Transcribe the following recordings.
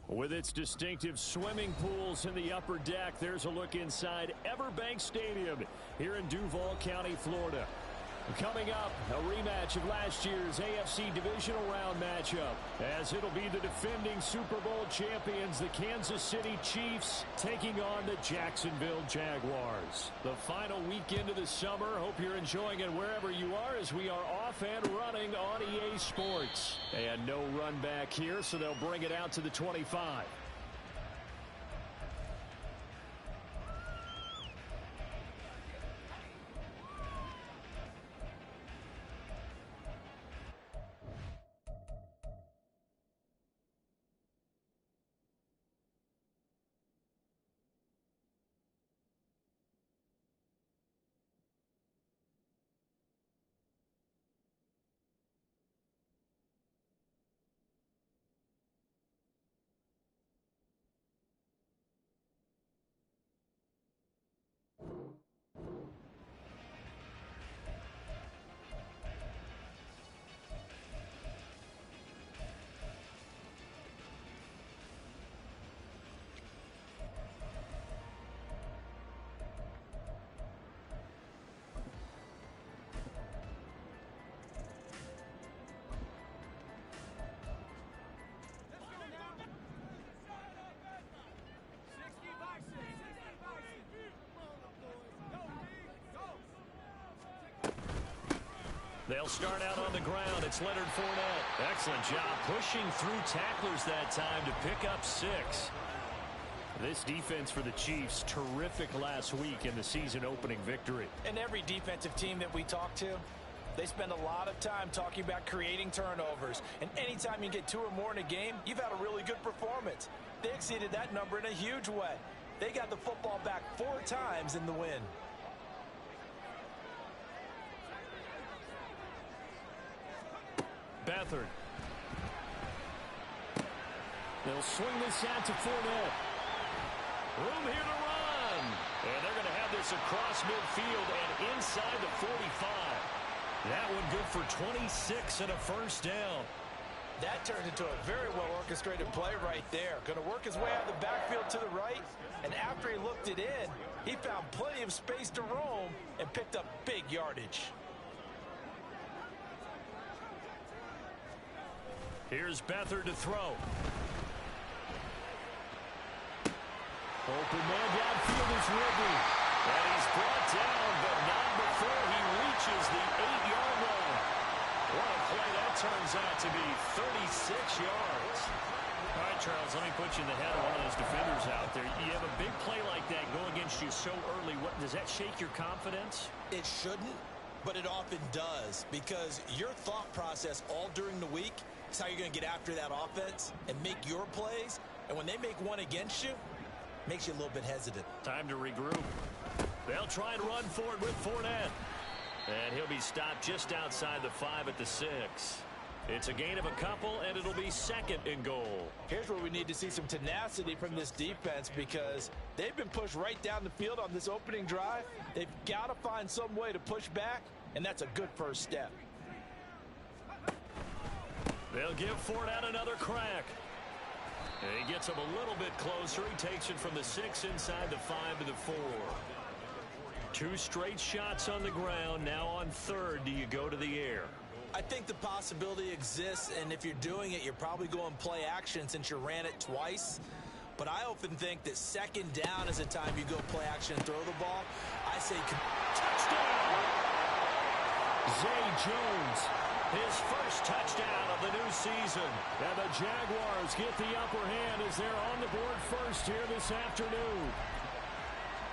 With its distinctive swimming pools in the upper deck, there's a look inside Everbank Stadium here in Duval County, Florida. Coming up, a rematch of last year's AFC Divisional Round matchup, as it'll be the defending Super Bowl champions, the Kansas City Chiefs, taking on the Jacksonville Jaguars. The final weekend of the summer. Hope you're enjoying it wherever you are, as we are off and running on EA Sports. And no run back here, so they'll bring it out to the 25. They'll start out on the ground. It's Leonard Fournette. Excellent job pushing through tacklers that time to pick up 6. This defense for the Chiefs, terrific last week in the season-opening victory. And every defensive team that we talk to, they spend a lot of time talking about creating turnovers. And anytime you get 2 or more in a game, you've had a really good performance. They exceeded that number in a huge way. They got the football back 4 times in the win. Beathard. They'll swing this out to Fournette. Room here to run. And they're going to have this across midfield and inside the 45. That one good for 26 and a first down. That turned into a very well-orchestrated play right there. Going to work his way out of the backfield to the right. And after he looked it in, he found plenty of space to roam and picked up big yardage. Here's Beathard to throw. Open man downfield is Ridley. And he's brought down, but not before he reaches the 8-yard line. What a play that turns out to be, 36 yards. All right, Charles, let me put you in the head of one of those defenders out there. You have a big play like that go against you so early. Does that shake your confidence? It shouldn't, but it often does, because your thought process all during the week is how you're going to get after that offense and make your plays. And when they make one against you, it makes you a little bit hesitant. Time to regroup. They'll try and run for it with Fournette. And he'll be stopped just outside the 5 at the 6. It's a gain of a couple, and it'll be 2nd and goal. Here's where we need to see some tenacity from this defense, because they've been pushed right down the field on this opening drive. They've got to find some way to push back, and that's a good first step. They'll give Fournette another crack. And he gets him a little bit closer. He takes it from the 6 inside the 5 to the 4. 2 straight shots on the ground. Now on 3rd, do you go to the air? I think the possibility exists, and if you're doing it, you're probably going play action since you ran it twice. But I often think that 2nd down is the time you go play action and throw the ball. I say touchdown! Zay Jones, his first touchdown of the new season. And the Jaguars get the upper hand as they're on the board first here this afternoon.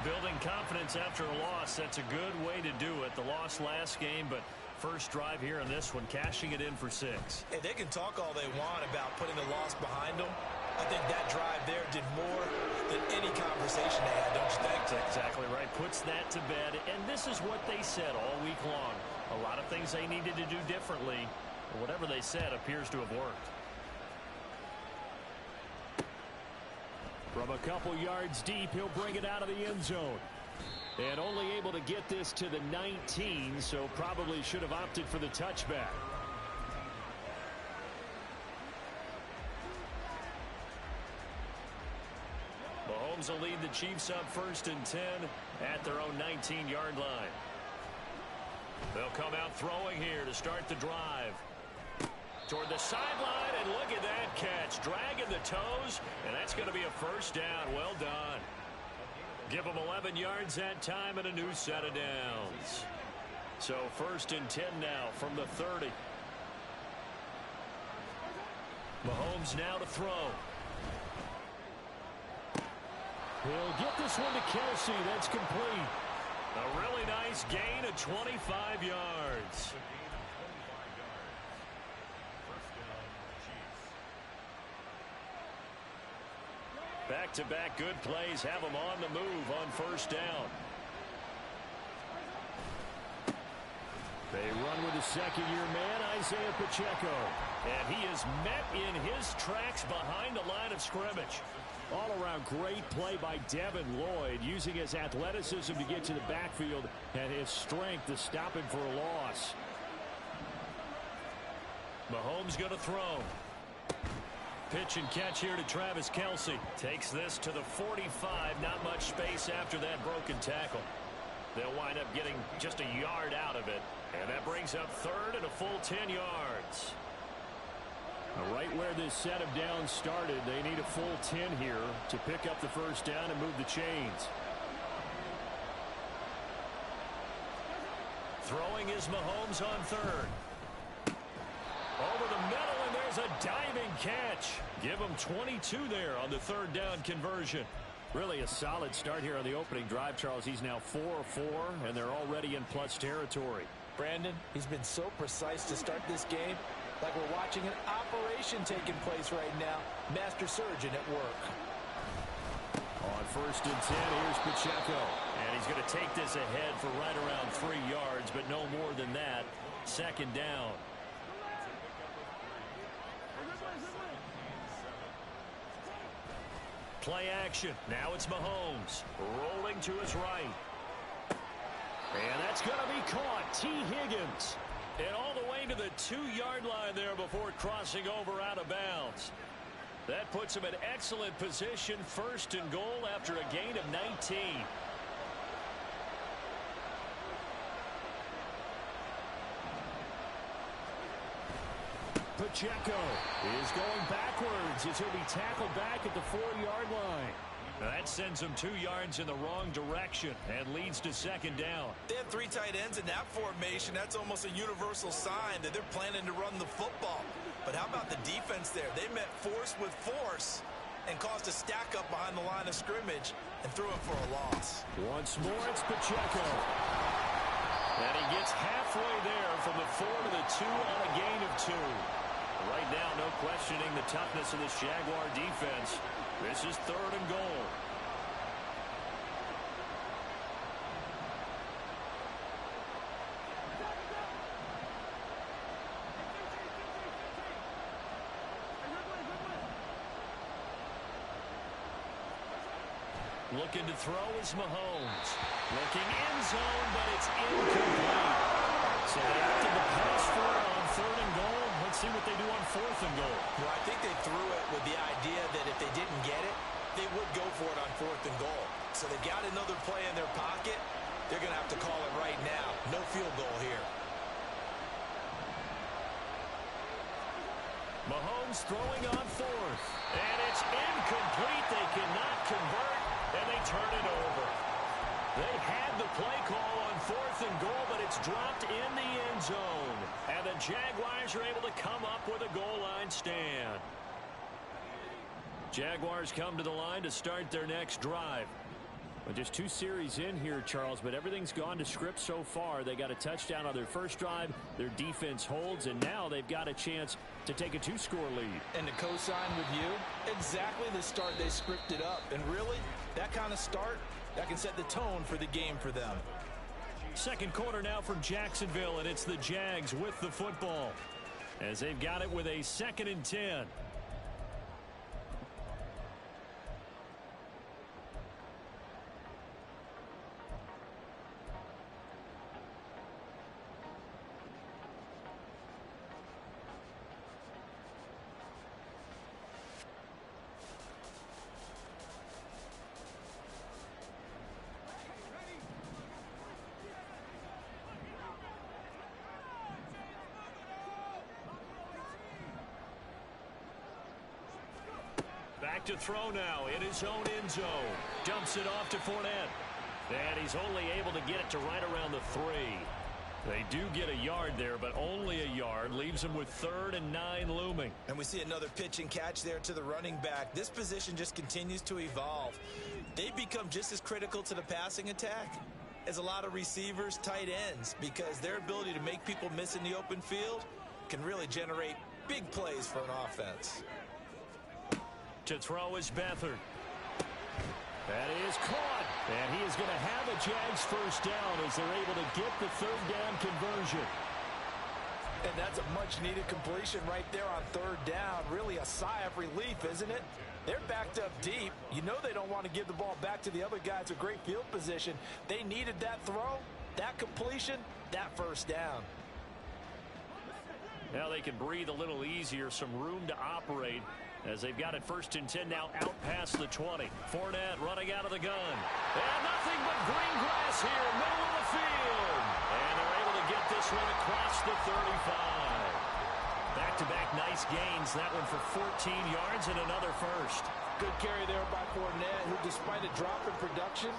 Building confidence after a loss, that's a good way to do it. The loss last game, but first drive here in this one, cashing it in for 6. Hey, they can talk all they want about putting the loss behind them. I think that drive there did more than any conversation they had, don't you think? That's exactly right. Puts that to bed. And this is what they said all week long. A lot of things they needed to do differently. Whatever they said appears to have worked. From a couple yards deep, he'll bring it out of the end zone. And only able to get this to the 19, so probably should have opted for the touchback. Mahomes will lead the Chiefs up 1st and 10 at their own 19-yard line. They'll come out throwing here to start the drive. Toward the sideline, and look at that catch. Dragging the toes, and that's going to be a 1st down. Well done. Give them 11 yards that time and a new set of downs. So 1st and 10 now from the 30. Mahomes now to throw. He'll get this one to Kelsey. That's complete. A really nice gain of 25 yards. Back-to-back good plays have them on the move on 1st down. They run with a second-year man, Isaiah Pacheco. And he is met in his tracks behind the line of scrimmage. All-around great play by Devin Lloyd, using his athleticism to get to the backfield and his strength to stop him for a loss. Mahomes going to throw. Pitch and catch here to Travis Kelsey. Takes this to the 45. Not much space after that broken tackle. They'll wind up getting just a yard out of it. And that brings up 3rd and a full 10 yards. Right where this set of downs started, they need a full 10 here to pick up the 1st down and move the chains. Throwing is Mahomes on 3rd. Over the middle, and there's a diving catch. Give him 22 there on the 3rd down conversion. Really a solid start here on the opening drive, Charles. He's now 4 of 4, and they're already in plus territory. Brandon, he's been so precise to start this game, like we're watching an operation taking place right now. Master surgeon at work. On 1st and 10, here's Pacheco. And he's going to take this ahead for right around 3 yards, but no more than that. 2nd down. Play action. Now it's Mahomes. Rolling to his right. And that's going to be caught. T. Higgins. And all the way to the 2-yard line there before crossing over out of bounds. That puts him in excellent position. 1st and goal after a gain of 19. Pacheco is going backwards as he'll be tackled back at the 4-yard line. That sends him 2 yards in the wrong direction and leads to 2nd down. They have 3 tight ends in that formation. That's almost a universal sign that they're planning to run the football. But how about the defense there? They met force with force and caused a stack up behind the line of scrimmage and threw him for a loss. Once more, it's Pacheco. And he gets halfway there from the 4 to the 2 on a gain of 2. Right now, no questioning the toughness of this Jaguar defense. This is 3rd and goal. Looking to throw is Mahomes. Looking end zone, but it's incomplete. So they opted to pass for it on 3rd and goal. Let's see what they do on 4th and goal. Well, I think they threw it with the idea that if they didn't get it, they would go for it on 4th and goal. So they got another play in their pocket. They're going to have to call it right now. No field goal here. Mahomes throwing on 4th. And it's incomplete. They cannot convert, and they turn it over. They had the play call on 4th and goal, but it's dropped in the end zone. And the Jaguars are able to come up with a goal line stand. Jaguars come to the line to start their next drive. Well, just 2 series in here, Charles, but everything's gone to script so far. They got a touchdown on their first drive. Their defense holds, and now they've got a chance to take a 2-score lead. And to co-sign with you, exactly the start they scripted up. And really, that kind of start, that can set the tone for the game for them. 2nd quarter now from Jacksonville, and it's the Jags with the football as they've got it with a 2nd and 10. back to throw now in his own end zone. Dumps it off to Fournette. And he's only able to get it to right around the 3. They do get a yard there, but only a yard. Leaves them with 3rd and 9 looming. And we see another pitch and catch there to the running back. This position just continues to evolve. They've become just as critical to the passing attack as a lot of receivers, tight ends, because their ability to make people miss in the open field can really generate big plays for an offense. To throw is Beathard. That is caught. And he is going to have a Jags first down as they're able to get the 3rd down conversion. And that's a much-needed completion right there on 3rd down. Really a sigh of relief, isn't it? They're backed up deep. You know they don't want to give the ball back to the other guys with great field position. They needed that throw, that completion, that first down. Now they can breathe a little easier, some room to operate as they've got it 1st and 10 now out past the 20. Fournette running out of the gun. And nothing but green grass here, middle of the field. And they're able to get this one across the 35. Back-to-back nice gains. That one for 14 yards and another first. Good carry there by Fournette, who despite a drop in production,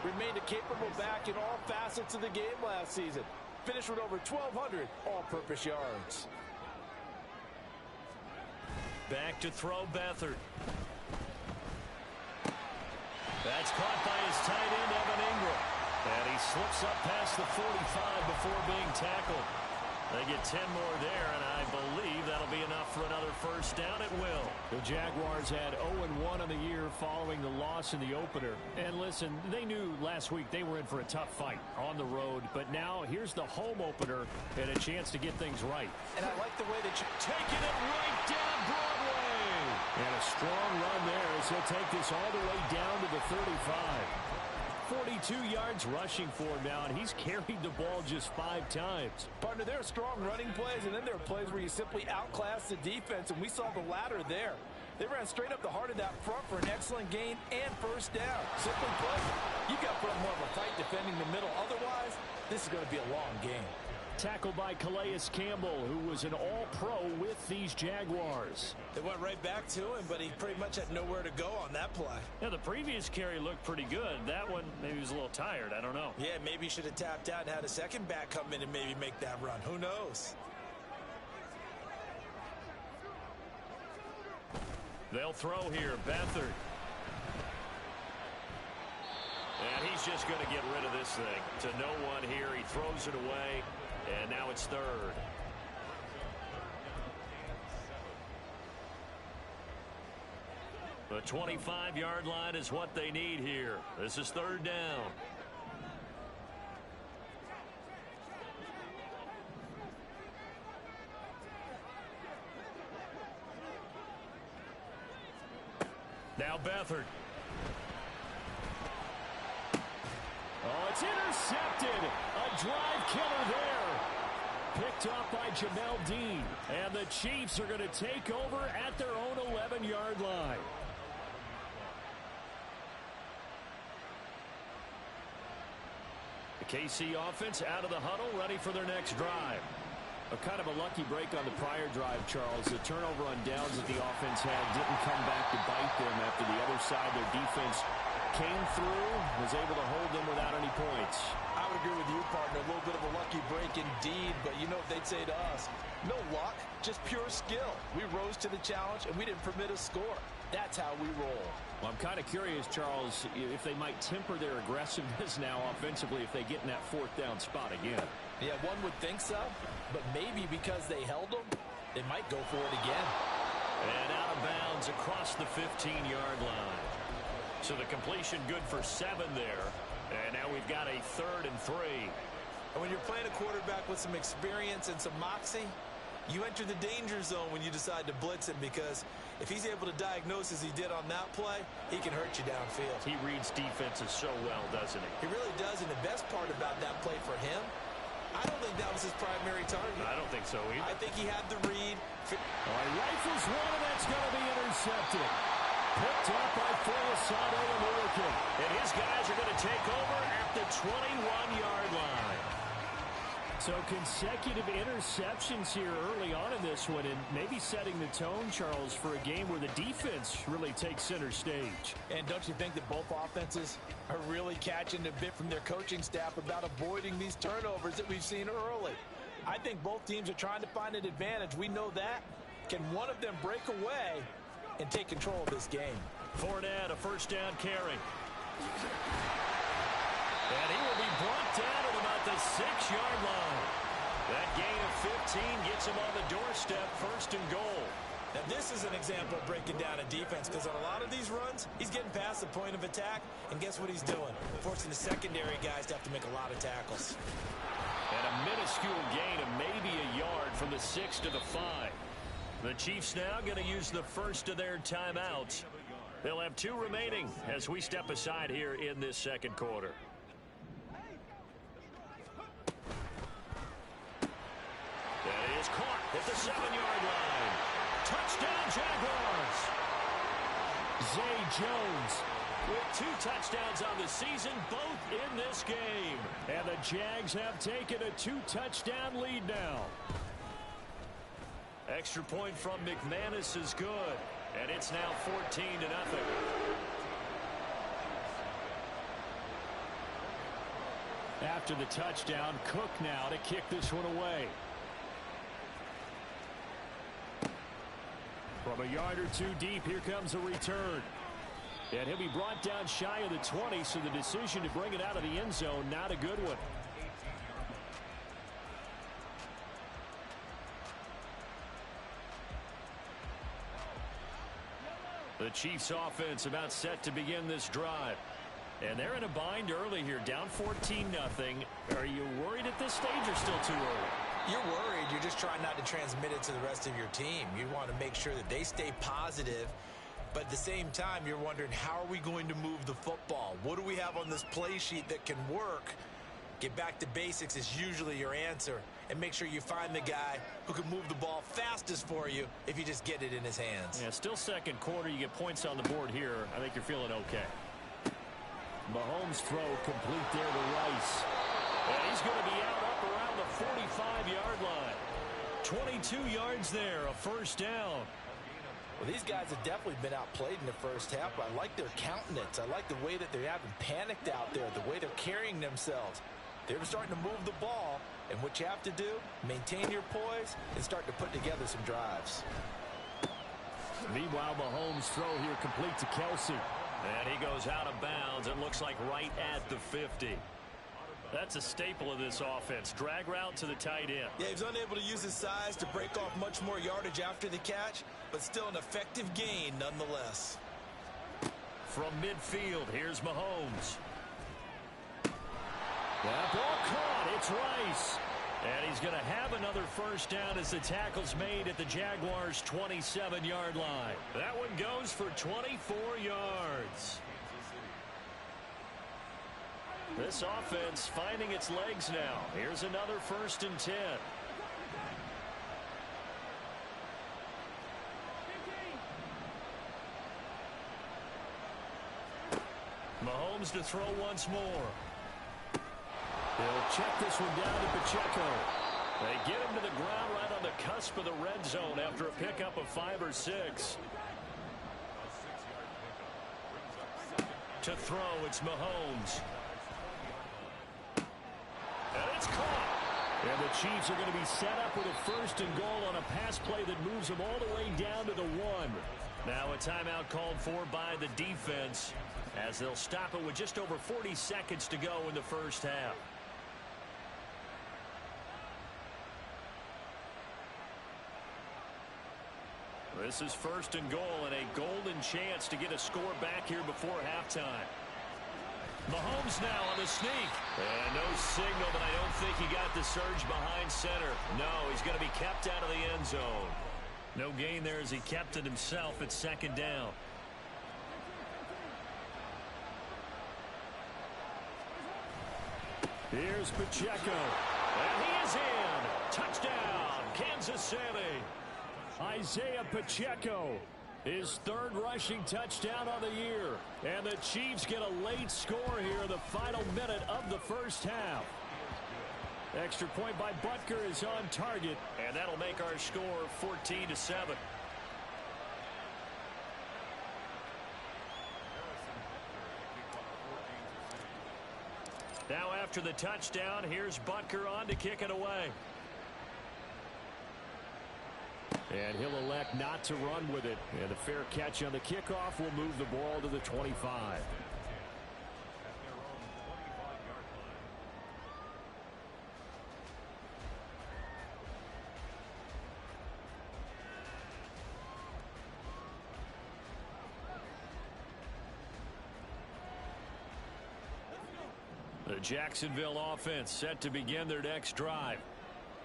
remained a capable back in all facets of the game last season. Finished with over 1,200 all-purpose yards. Back to throw Beathard. That's caught by his tight end, Evan Ingram. And he slips up past the 45 before being tackled. They get 10 more there, and I believe that'll be enough for another first down. It will. The Jaguars had 0-1 on the year following the loss in the opener. And listen, they knew last week they were in for a tough fight on the road. But now here's the home opener and a chance to get things right. And I like the way that you're taking it right down Broadway. And a strong run there as he'll take this all the way down to the 35. 42 yards rushing for him now, and he's carried the ball just 5 times. Partner, there are strong running plays, and then there are plays where you simply outclass the defense, and we saw the latter there. They ran straight up the heart of that front for an excellent gain and first down. Simply put, you've got to put up more of a fight defending the middle. Otherwise, this is going to be a long game. Tackled by Calais Campbell, who was an all-pro with these Jaguars. They went right back to him, but he pretty much had nowhere to go on that play. Yeah, the previous carry looked pretty good. That one, maybe he was a little tired. I don't know. Yeah, maybe he should have tapped out and had a second back come in and maybe make that run. Who knows? They'll throw here. Beathard. And he's just going to get rid of this thing. To no one here. He throws it away. And now it's 3rd. The 25-yard line is what they need here. This is 3rd down. Now Beathard. Oh, it's intercepted. A drive killer there. Picked up by Jamel Dean. And the Chiefs are going to take over at their own 11-yard line. The KC offense out of the huddle, ready for their next drive. A kind of a lucky break on the prior drive, Charles. The turnover on downs that the offense had didn't come back to bite them after the other side. Their defense came through, was able to hold them without any points. I would agree with you, partner. A little bit of a lucky break indeed, but you know what they'd say to us. No luck, just pure skill. We rose to the challenge, and we didn't permit a score. That's how we roll. Well, I'm kind of curious, Charles, if they might temper their aggressiveness now offensively if they get in that 4th down spot again. Yeah, one would think so, but maybe because they held them, they might go for it again. And out of bounds across the 15-yard line. So the completion good for 7 there. And now we've got a 3rd and 3. And when you're playing a quarterback with some experience and some moxie, you enter the danger zone when you decide to blitz him, because if he's able to diagnose as he did on that play, he can hurt you downfield. He reads defenses so well, doesn't he? He really does, and the best part about that play for him, I don't think that was his primary target. I don't think so either. I think he had the read. Rifles one, and that's going to be intercepted. Picked up by Foyesade and Lurkin. And his guys are going to take over at the 21-yard line. So consecutive interceptions here early on in this one, and maybe setting the tone, Charles, for a game where the defense really takes center stage. And don't you think that both offenses are really catching a bit from their coaching staff about avoiding these turnovers that we've seen early? I think both teams are trying to find an advantage. We know that. Can one of them break away and take control of this game? Fournette, a first down carry. And he will be brought down at about the 6-yard line. That gain of 15 gets him on the doorstep, first and goal. Now, this is an example of breaking down a defense, because on a lot of these runs, he's getting past the point of attack, and guess what he's doing? Forcing the secondary guys to have to make a lot of tackles. And a minuscule gain of maybe a yard from the 6 to the 5. The Chiefs now going to use the first of their timeouts. They'll have 2 remaining as we step aside here in this second quarter. That is caught at the 7-yard line. Touchdown, Jaguars. Zay Jones with 2 touchdowns on the season, both in this game. And the Jags have taken a 2-touchdown lead now. Extra point from McManus is good. And it's now 14-0. After the touchdown, Cook now to kick this one away. From a yard or 2 deep, here comes a return. And he'll be brought down shy of the 20, so the decision to bring it out of the end zone, not a good one. The Chiefs offense about set to begin this drive. And they're in a bind early here, down 14-0. Are you worried at this stage or still too early? You're worried. You're just trying not to transmit it to the rest of your team. You want to make sure that they stay positive. But at the same time, you're wondering, how are we going to move the football? What do we have on this play sheet that can work? Get back to basics is usually your answer. And make sure you find the guy who can move the ball fastest for you if you just get it in his hands. Yeah, still second quarter. You get points on the board here. I think you're feeling okay. Mahomes' throw complete there to Rice. And he's going to be out up around the 45-yard line. 22 yards there, a first down. Well, these guys have definitely been outplayed in the first half. I like their countenance. I like the way that they haven't panicked out there, the way they're carrying themselves. They're starting to move the ball, and what you have to do, maintain your poise and start to put together some drives. Meanwhile, Mahomes' throw here complete to Kelsey. And he goes out of bounds. It looks like right at the 50. That's a staple of this offense. Drag route to the tight end. Yeah, he was unable to use his size to break off much more yardage after the catch, but still an effective gain nonetheless. From midfield, here's Mahomes. That ball caught. It's Rice. And he's going to have another first down as the tackle's made at the Jaguars' 27-yard line. That one goes for 24 yards. This offense finding its legs now. Here's another 1st and 10. Mahomes to throw once more. He'll check this one down to Pacheco. They get him to the ground right on the cusp of the red zone after a pickup of 5 or 6. To throw, it's Mahomes. And it's caught. And the Chiefs are going to be set up with a 1st and goal on a pass play that moves them all the way down to the 1. Now a timeout called for by the defense as they'll stop it with just over 40 seconds to go in the first half. This is 1st and goal and a golden chance to get a score back here before halftime. Mahomes now on the sneak. And no signal, but I don't think he got the surge behind center. No, he's going to be kept out of the end zone. No gain there as he kept it himself at 2nd down. Here's Pacheco. And he is in. Touchdown, Kansas City. Isaiah Pacheco, his 3rd rushing touchdown of the year. And the Chiefs get a late score here in the final minute of the first half. Extra point by Butker is on target, and that'll make our score 14-7. Now after the touchdown, here's Butker on to kick it away. And he'll elect not to run with it. And the fair catch on the kickoff will move the ball to the 25. The Jacksonville offense set to begin their next drive.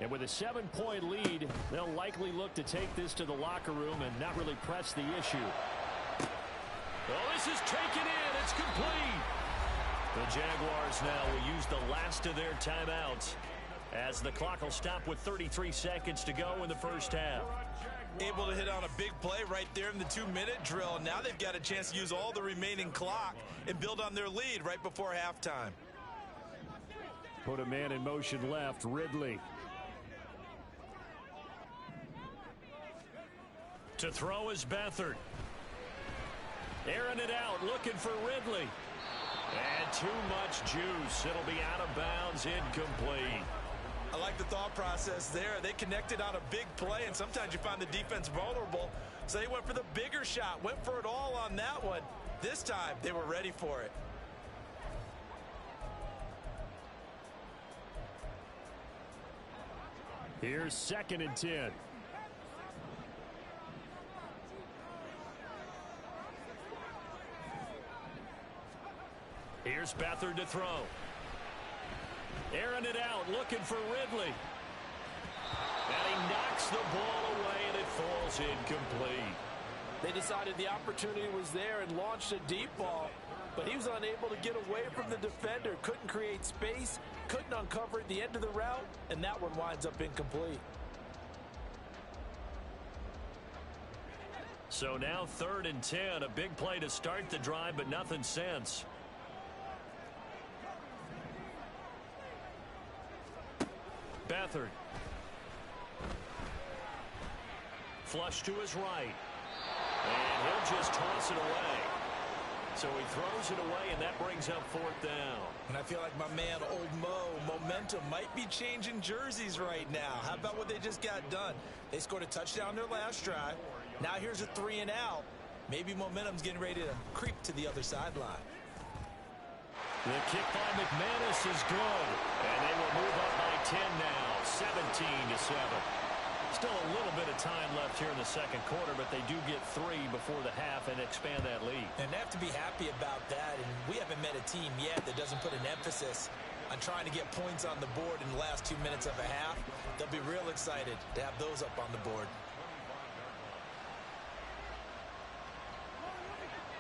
And with a 7-point lead, they'll likely look to take this to the locker room and not really press the issue. Oh, this is taken in. It's complete. The Jaguars now will use the last of their timeouts as the clock will stop with 33 seconds to go in the first half. Able to hit on a big play right there in the 2-minute drill. Now they've got a chance to use all the remaining clock and build on their lead right before halftime. Put a man in motion left, Ridley. To throw is Beathard. Airing it out, looking for Ridley. And too much juice. It'll be out of bounds, incomplete. I like the thought process there. They connected on a big play, and sometimes you find the defense vulnerable. So they went for the bigger shot, went for it all on that one. This time, they were ready for it. Here's 2nd and 10. Here's Beathard to throw. Airing it out, looking for Ridley. And he knocks the ball away, and it falls incomplete. They decided the opportunity was there and launched a deep ball, but he was unable to get away from the defender. Couldn't create space, couldn't uncover at the end of the route, and that one winds up incomplete. So now 3rd and 10, a big play to start the drive, but nothing since. Beathard. Flush to his right. And he'll just toss it away. So he throws it away, and that brings up 4th down. And I feel like my man, Old Mo, momentum might be changing jerseys right now. How about what they just got done? They scored a touchdown their last drive. Now here's a 3 and out. Maybe momentum's getting ready to creep to the other sideline. The kick by McManus is good. And they will move up by 10 now, 17-7. Still a little bit of time left here in the second quarter, but they do get 3 before the half and expand that lead. And they have to be happy about that. And we haven't met a team yet that doesn't put an emphasis on trying to get points on the board in the last 2 minutes of a half. They'll be real excited to have those up on the board.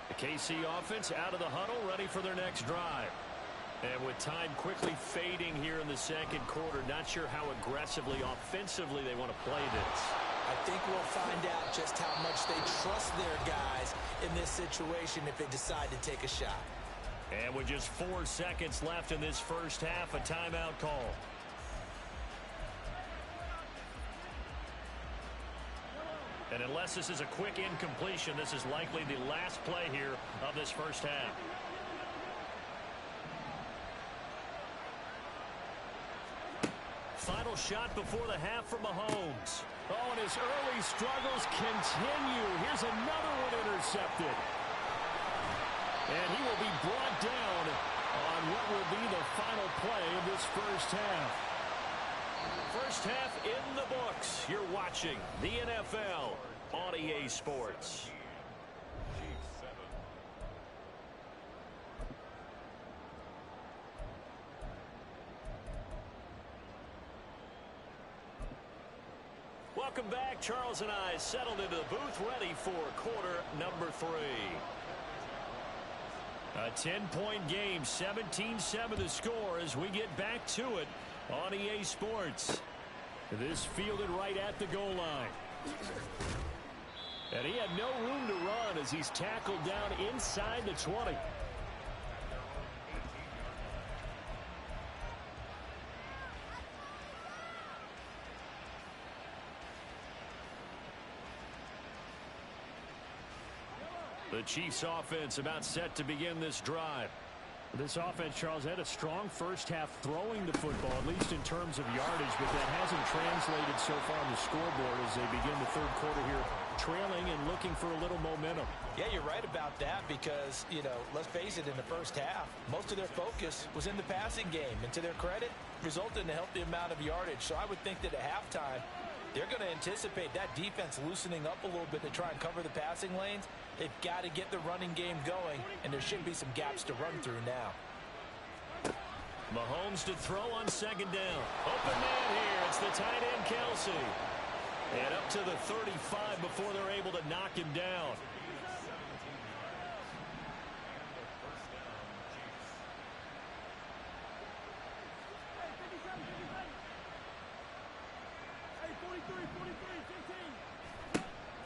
The KC offense out of the huddle, ready for their next drive. And with time quickly fading here in the second quarter, not sure how aggressively, offensively they want to play this. I think we'll find out just how much they trust their guys in this situation if they decide to take a shot. And with just 4 seconds left in this first half, a timeout call. And unless this is a quick incompletion, this is likely the last play here of this first half. Final shot before the half from Mahomes. Oh, and his early struggles continue. Here's another one intercepted. And he will be brought down on what will be the final play of this first half. First half in the books. You're watching the NFL on EA Sports. Welcome back. Charles and I settled into the booth, ready for quarter number 3. A 10-point game, 17-7 the score as we get back to it on EA Sports. This fielded right at the goal line. And he had no room to run as he's tackled down inside the 20. The Chiefs offense about set to begin this drive. This offense, Charles, had a strong first half throwing the football, at least in terms of yardage, but that hasn't translated so far on the scoreboard as they begin the third quarter here, trailing and looking for a little momentum. Yeah, you're right about that because, let's face it, in the first half, most of their focus was in the passing game. And to their credit, resulted in a healthy amount of yardage. So I would think that at halftime, they're going to anticipate that defense loosening up a little bit to try and cover the passing lanes. They've got to get the running game going, and there should be some gaps to run through now. Mahomes to throw on second down. Open man here. It's the tight end, Kelsey. And up to the 35 before they're able to knock him down.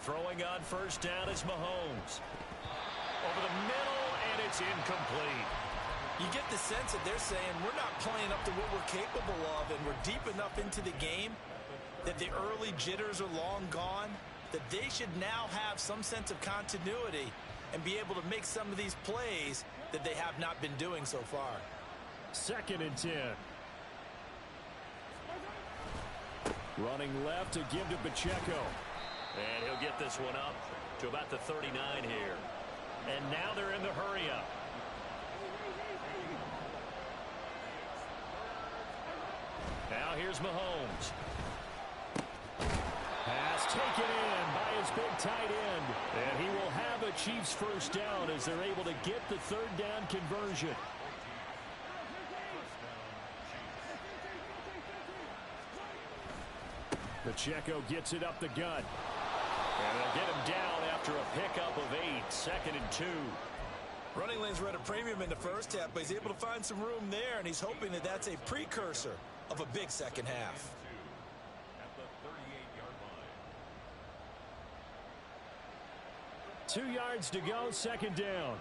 Throwing on first down is Mahomes. Over the middle, and it's incomplete. You get the sense that they're saying we're not playing up to what we're capable of, and we're deep enough into the game that the early jitters are long gone, that they should now have some sense of continuity and be able to make some of these plays that they have not been doing so far. 2nd and 10. Running left to give to Pacheco. And he'll get this one up to about the 39 here. And now they're in the hurry-up. Now here's Mahomes. Pass taken in by his big tight end. And he will have a Chiefs first down as they're able to get the third down conversion. Pacheco gets it up the gut. And they'll get him down after a pickup of 8. 2nd and 2. Running lanes were at a premium in the first half, but he's able to find some room there, and he's hoping that that's a precursor of a big second half. At the 38-yard line. 2 yards to go, 2nd down.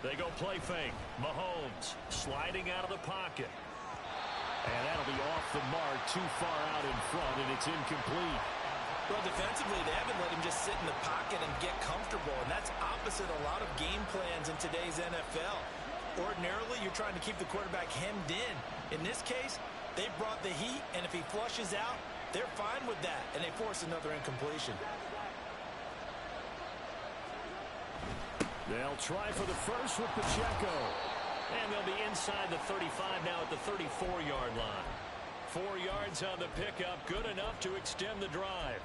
They go play fake. Mahomes sliding out of the pocket. And that'll be off the mark, too far out in front, and it's incomplete. Well, defensively, they haven't let him just sit in the pocket and get comfortable, and that's opposite a lot of game plans in today's NFL. Ordinarily, you're trying to keep the quarterback hemmed in. In this case, they brought the heat, and if he flushes out, they're fine with that, and they force another incompletion. They'll try for the first with Pacheco. And they'll be inside the 35 now at the 34-yard line. 4 yards on the pickup, good enough to extend the drive.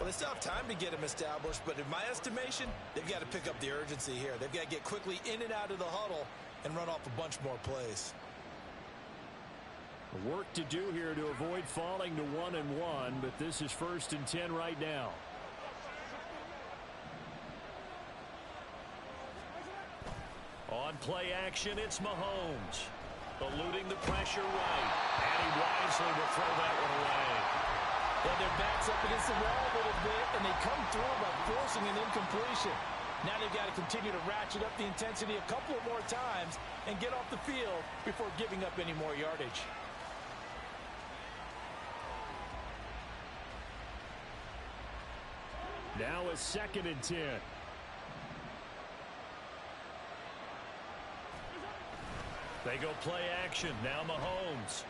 Well, they still have time to get him established, but in my estimation, they've got to pick up the urgency here. They've got to get quickly in and out of the huddle and run off a bunch more plays. Work to do here to avoid falling to 1-1, but this is 1st and 10 right now. On play action, it's Mahomes. Eluding the pressure right. And he wisely will throw that one away. Yeah, their back's up against the wall a little bit, and they come through by forcing an incompletion. Now they've got to continue to ratchet up the intensity a couple of more times and get off the field before giving up any more yardage. Now a 2nd and 10. They go play action. Now Mahomes.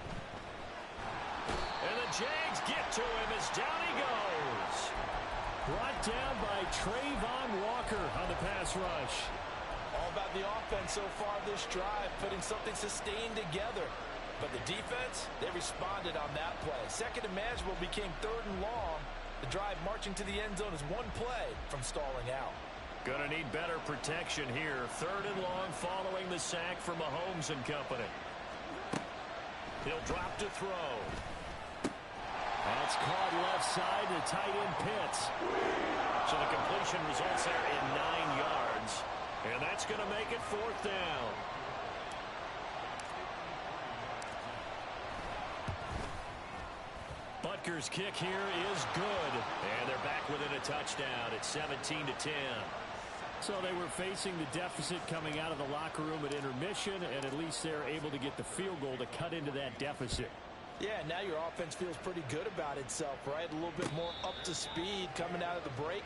And the Jags get to him as down he goes. Brought down by Trayvon Walker on the pass rush. All about the offense so far this drive, putting something sustained together. But the defense, they responded on that play. Second and manageable became 3rd and long. The drive marching to the end zone is one play from stalling out. Gonna need better protection here. 3rd and long following the sack for Mahomes and company. He'll drop to throw. That's caught left side to tight end Pitts. So the completion results there in 9 yards. And that's going to make it 4th down. Butker's kick here is good. And they're back within a touchdown at 17-10. So they were facing the deficit coming out of the locker room at intermission, and at least they're able to get the field goal to cut into that deficit. Yeah, now your offense feels pretty good about itself, right? A little bit more up to speed coming out of the break.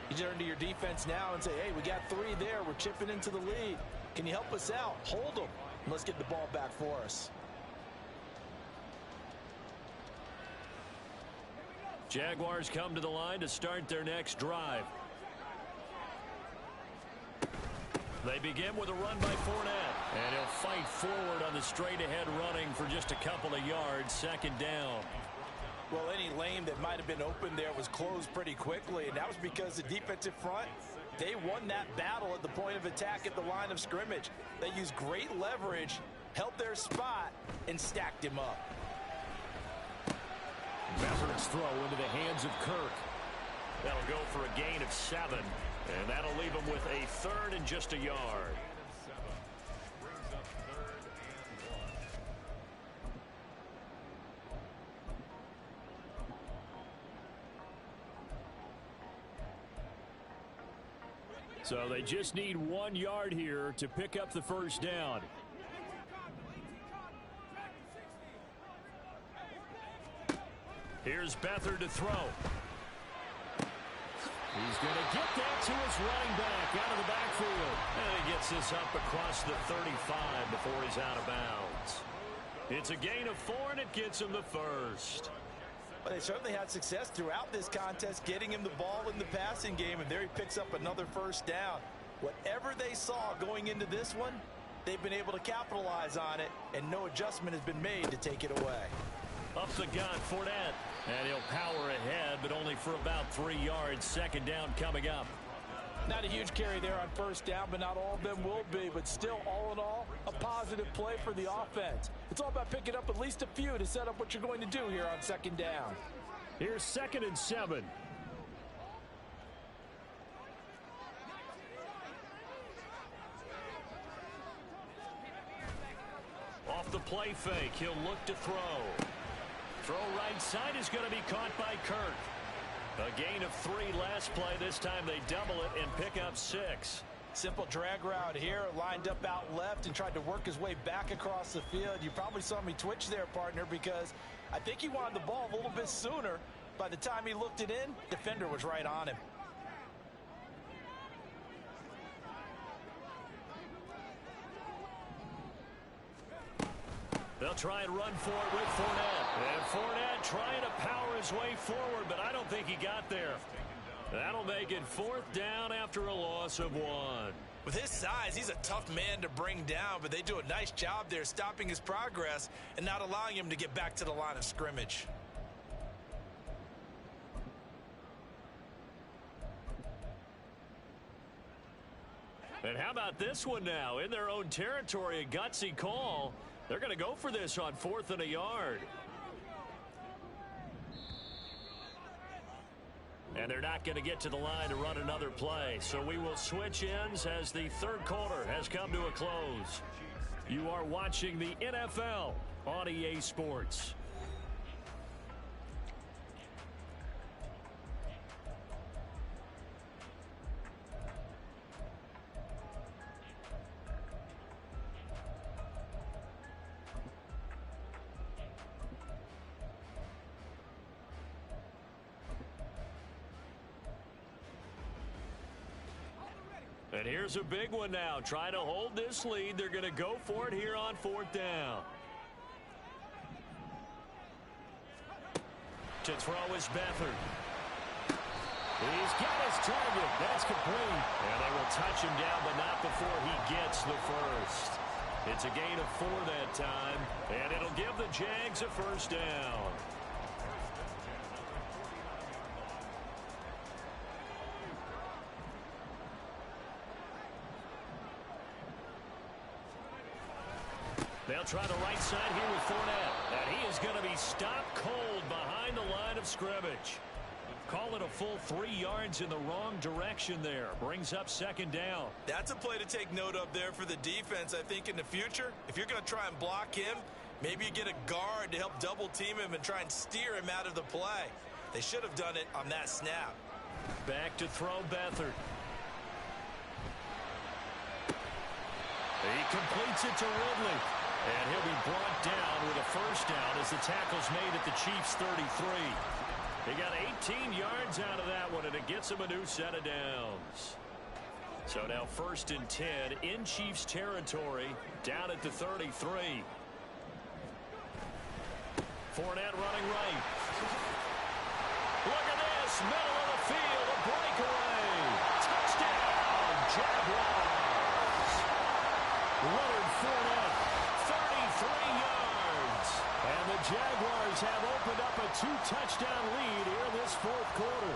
You turn to your defense now and say, hey, we got 3 there. We're chipping into the lead. Can you help us out? Hold them. Let's get the ball back for us. Jaguars come to the line to start their next drive. They begin with a run by Fournette. And he'll fight forward on the straight-ahead running for just a couple of yards. Second down. Well, any lane that might have been open there was closed pretty quickly, and that was because the defensive front, they won that battle at the point of attack at the line of scrimmage. They used great leverage, held their spot, and stacked him up. Beathard's throw into the hands of Kirk. That'll go for a gain of 7, and that'll leave him with a 3rd and just a yard. So they just need 1 yard here to pick up the first down. Here's Beathard to throw. He's going to get that to his running back out of the backfield. And he gets this up across the 35 before he's out of bounds. It's a gain of 4, and it gets him the first. But they certainly had success throughout this contest, getting him the ball in the passing game, and there he picks up another first down. Whatever they saw going into this one, they've been able to capitalize on it, and no adjustment has been made to take it away. Up the gut, Fournette. And he'll power ahead, but only for about 3 yards. Second down coming up. Not a huge carry there on first down, but not all of them will be. But still, all in all, a positive play for the offense. It's all about picking up at least a few to set up what you're going to do here on second down. Here's 2nd and 7. Off the play fake, he'll look to throw. Throw right side is going to be caught by Kirk. A gain of 3 last play. This time they double it and pick up 6. Simple drag route here, lined up out left and tried to work his way back across the field. You probably saw me twitch there, partner, because I think he wanted the ball a little bit sooner. By the time he looked it in, defender was right on him. They'll try and run for it with Fournette. And Fournette trying to power his way forward, but I don't think he got there. That'll make it 4th down after a loss of 1. With his size, he's a tough man to bring down, but they do a nice job there stopping his progress and not allowing him to get back to the line of scrimmage. And how about this one now? In their own territory, a gutsy call. They're going to go for this on 4th and a yard. And they're not going to get to the line to run another play. So we will switch ends as the 3rd quarter has come to a close. You are watching the NFL on EA Sports. And here's a big one now. Trying to hold this lead. They're going to go for it here on 4th down. To throw is Beathard. He's got his target. That's complete. And they will touch him down, but not before he gets the first. It's a gain of 4 that time, and it'll give the Jags a first down. They'll try the right side here with Fournette. And he is going to be stopped cold behind the line of scrimmage. Call it a full 3 yards in the wrong direction there. Brings up 2nd down. That's a play to take note of there for the defense. I think in the future, if you're going to try and block him, maybe you get a guard to help double team him and try and steer him out of the play. They should have done it on that snap. Back to throw Beathard. He completes it to Ridley. And he'll be brought down with a first down as the tackle's made at the Chiefs' 33. He got 18 yards out of that one, and it gets him a new set of downs. So now 1st and 10 in Chiefs territory, down at the 33. Fournette running right. Look at this, middle of the field, a breakaway. Touchdown, Jaguars. Leonard Fournette, 33 yards. And the Jaguars have opened up a 2-touchdown lead here in this 4th quarter.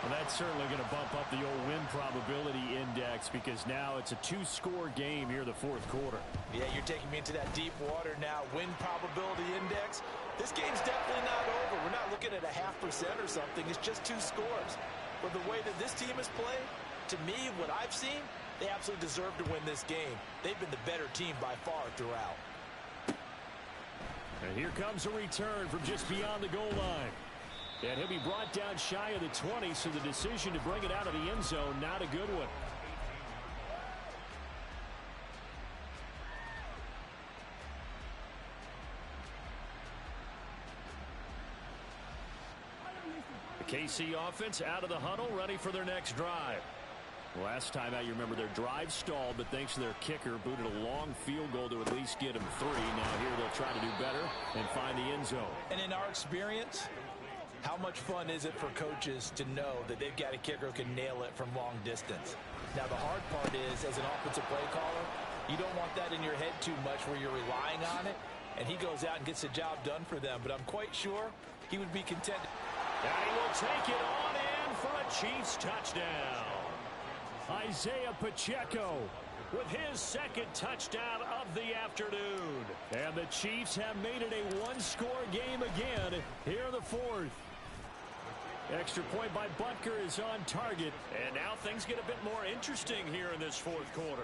Well, that's certainly going to bump up the old win probability index because now it's a 2-score game here in the 4th quarter. Yeah, you're taking me into that deep water now. Win probability index. This game's definitely not over. We're not looking at a 0.5% or something. It's just 2 scores. But the way that this team has played, to me, what I've seen, they absolutely deserve to win this game. They've been the better team by far throughout. And here comes a return from just beyond the goal line. And he'll be brought down shy of the 20, so the decision to bring it out of the end zone, not a good one. The KC offense out of the huddle, ready for their next drive. Last time out, you remember their drive stalled, but thanks to their kicker, booted a long field goal to at least get them 3. Now here they'll try to do better and find the end zone. And in our experience, how much fun is it for coaches to know that they've got a kicker who can nail it from long distance? Now, the hard part is, as an offensive play caller, you don't want that in your head too much where you're relying on it, and he goes out and gets the job done for them. But I'm quite sure he would be content. And he will take it on in for a Chiefs touchdown. Isaiah Pacheco with his 2nd touchdown of the afternoon. And the Chiefs have made it a 1-score game again here in the 4th. Extra point by Butker is on target. And now things get a bit more interesting here in this 4th quarter.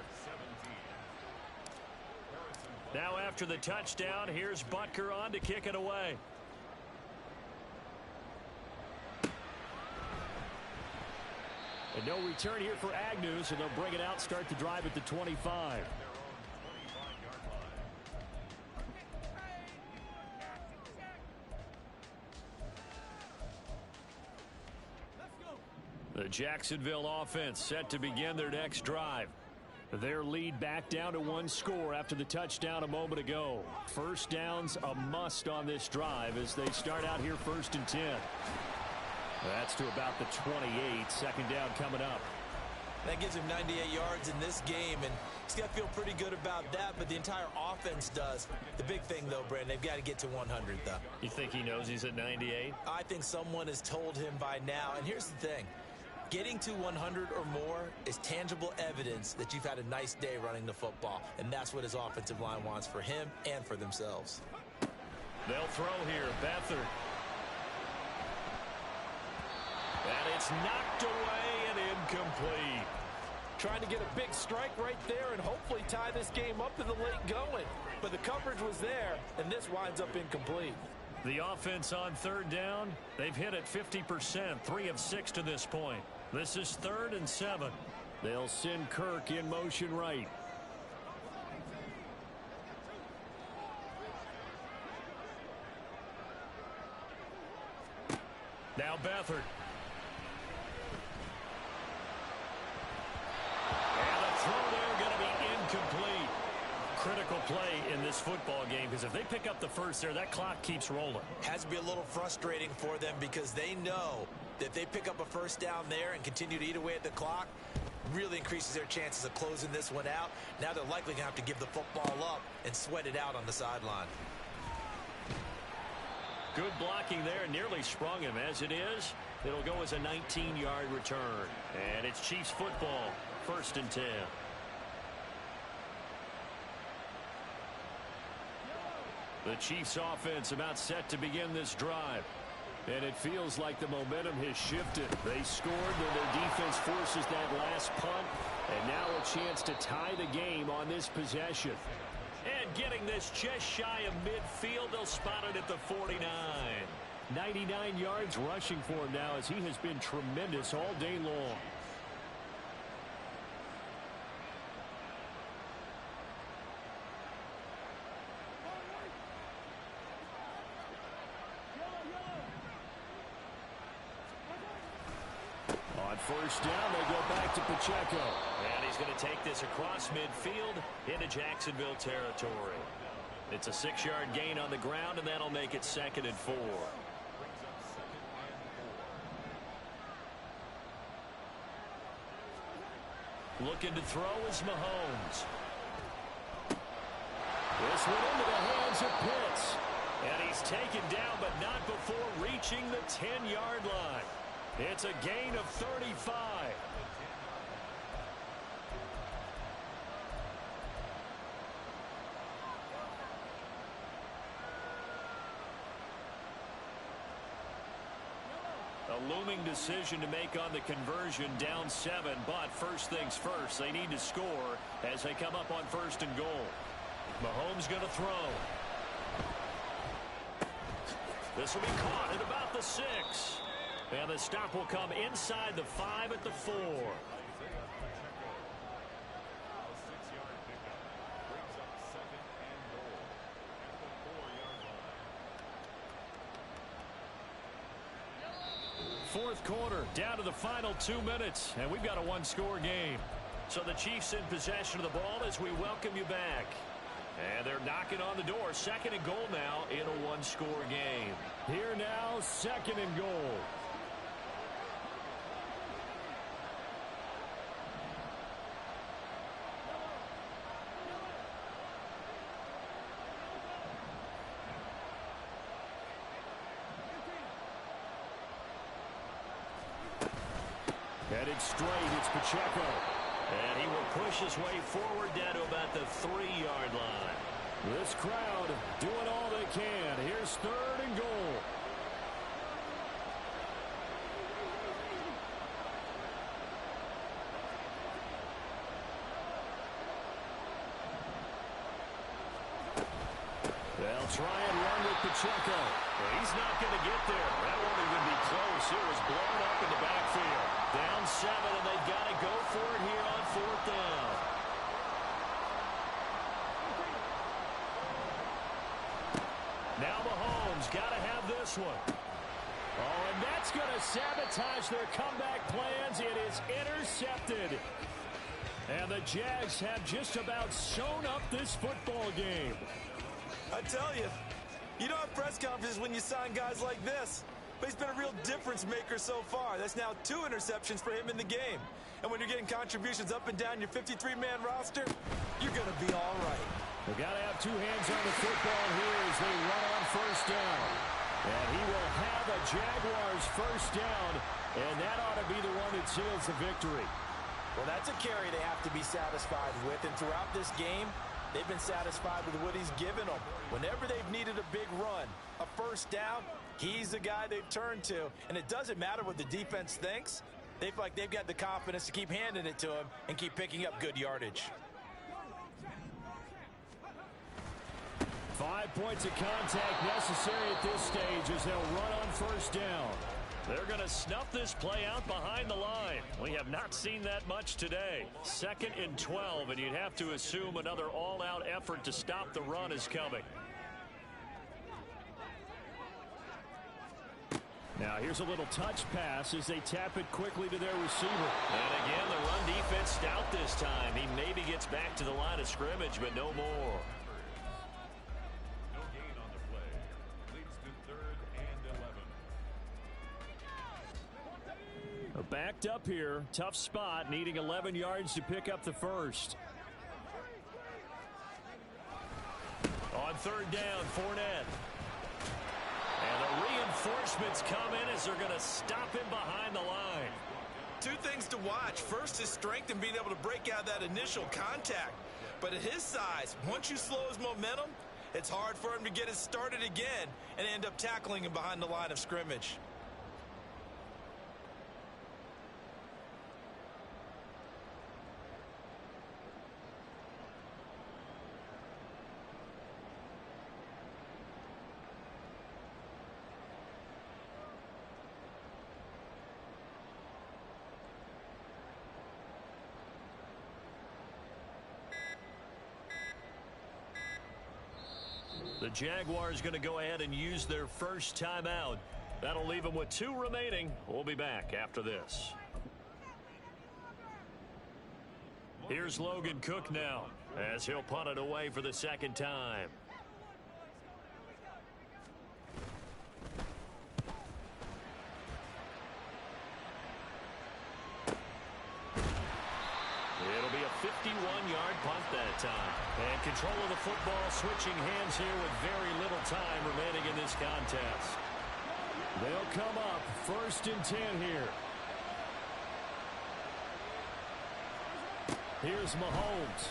Now after the touchdown, here's Butker on to kick it away. And no return here for Agnew, so they'll bring it out, start the drive at the 25. The Jacksonville offense set to begin their next drive. Their lead back down to 1 score after the touchdown a moment ago. First down's a must on this drive as they start out here 1st and 10. That's to about the 28. 2nd down coming up. That gives him 98 yards in this game, and he's got to feel pretty good about that, but the entire offense does. The big thing, though, Brandon, they've got to get to 100, though. You think he knows he's at 98? I think someone has told him by now, and here's the thing. Getting to 100 or more is tangible evidence that you've had a nice day running the football, and that's what his offensive line wants for him and for themselves. They'll throw here. Beathard. And it's knocked away and incomplete. Trying to get a big strike right there and hopefully tie this game up in the late going. But the coverage was there, and this winds up incomplete. The offense on 3rd down, they've hit it 50%, 3 of 6 to this point. This is 3rd and 7. They'll send Kirk in motion right. Now Beathard. And the throw there going to be incomplete. Critical play in this football game because if they pick up the first there, that clock keeps rolling. Has to be a little frustrating for them because they know that if they pick up a first down there and continue to eat away at the clock, really increases their chances of closing this one out. Now they're likely going to have to give the football up and sweat it out on the sideline. Good blocking there, nearly sprung him. As it is, it'll go as a 19-yard return. And it's Chiefs football, 1st and 10. The Chiefs offense about set to begin this drive. And it feels like the momentum has shifted. They scored, then their defense forces that last punt. And now a chance to tie the game on this possession. And getting this just shy of midfield, they'll spot it at the 49. 99 yards rushing for him now as he has been tremendous all day long. first down. They go back to Pacheco. And he's going to take this across midfield into Jacksonville territory. It's a 6-yard gain on the ground, and that'll make it 2nd and 4. Looking to throw is Mahomes. This one into the hands of Pitts. And he's taken down, but not before reaching the 10-yard line. It's a gain of 35. A looming decision to make on the conversion, down 7, but first things first, they need to score as they come up on 1st and goal. Mahomes going to throw. This will be caught at about the 6. And the stop will come inside the 5 at the 4. Fourth quarter, down to the final 2 minutes, and we've got a one-score game. So the Chiefs in possession of the ball as we welcome you back. And they're knocking on the door. 2nd and goal now in a one-score game. Here now, 2nd and goal. Headed straight, it's Pacheco. And he will push his way forward down to about the 3-yard line. This crowd doing all they can. Here's 3rd and goal. They'll try and run with Pacheco. He's not going to get there. That won't even be close. It was blown up in the backfield. Down 7, and they've got to go for it here on 4th down. Now Mahomes got to have this one. Oh, and that's going to sabotage their comeback plans. It is intercepted. And the Jags have just about sewn up this football game. I tell you, you don't have press conferences when you sign guys like this. But he's been a real difference maker so far. That's now 2 interceptions for him in the game. And when you're getting contributions up and down your 53-man roster, you're going to be all right. They've got to have 2 hands on the football here as they run on 1st down. And he will have a Jaguars 1st down, and that ought to be the one that seals the victory. Well, that's a carry they have to be satisfied with. And throughout this game, they've been satisfied with what he's given them. Whenever they've needed a big run, a 1st down, he's the guy they've turned to. And it doesn't matter what the defense thinks. They feel like they've got the confidence to keep handing it to him and keep picking up good yardage. 5 points of contact necessary at this stage as they'll run on 1st down. They're going to snuff this play out behind the line. We have not seen that much today. 2nd and 12, and you'd have to assume another all-out effort to stop the run is coming. Now here's a little touch pass as they tap it quickly to their receiver. And again, the run defense stout this time. He maybe gets back to the line of scrimmage, but no more. No gain on the play. Leads to 3rd and 11. Backed up here. Tough spot. Needing 11 yards to pick up the 1st. On 3rd down, Fournette. And the reinforcements come in as they're going to stop him behind the line. 2 things to watch. First is strength and being able to break out that initial contact. But at his size, once you slow his momentum, it's hard for him to get it started again and end up tackling him behind the line of scrimmage. The Jaguars going to go ahead and use their first timeout. That'll leave them with 2 remaining. We'll be back after this. Here's Logan Cook now as he'll punt it away for the second time. It'll be a 51-yard punt that time. And control of the football switching hands here with very little time remaining in this contest. They'll come up 1st and 10 here. Here's Mahomes.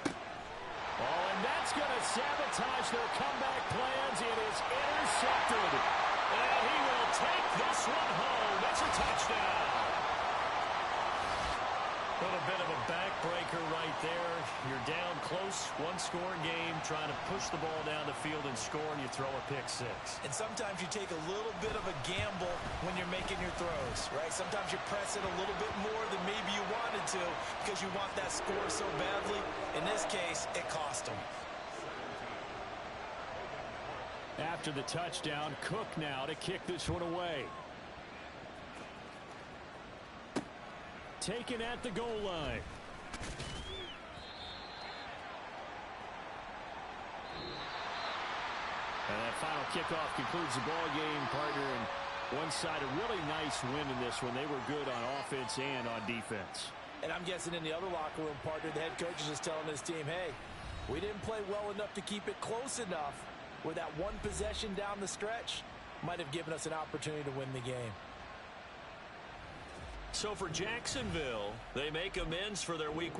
Oh, and that's going to sabotage their comeback plans. It is intercepted. And he will take this one home. It's a touchdown. A little bit of a backbreaker right there. You're down close, one-score game, trying to push the ball down the field and score, and you throw a pick six. And sometimes you take a little bit of a gamble when you're making your throws, right? Sometimes you press it a little bit more than maybe you wanted to because you want that score so badly. In this case, it cost them. After the touchdown, Cook now to kick this one away. Taken at the goal line. And that final kickoff concludes the ball game, partner. And one side, a really nice win in this one. They were good on offense and on defense. And I'm guessing in the other locker room, partner, the head coach is just telling his team, hey, we didn't play well enough to keep it close enough where that one possession down the stretch might have given us an opportunity to win the game. So for Jacksonville, they make amends for their week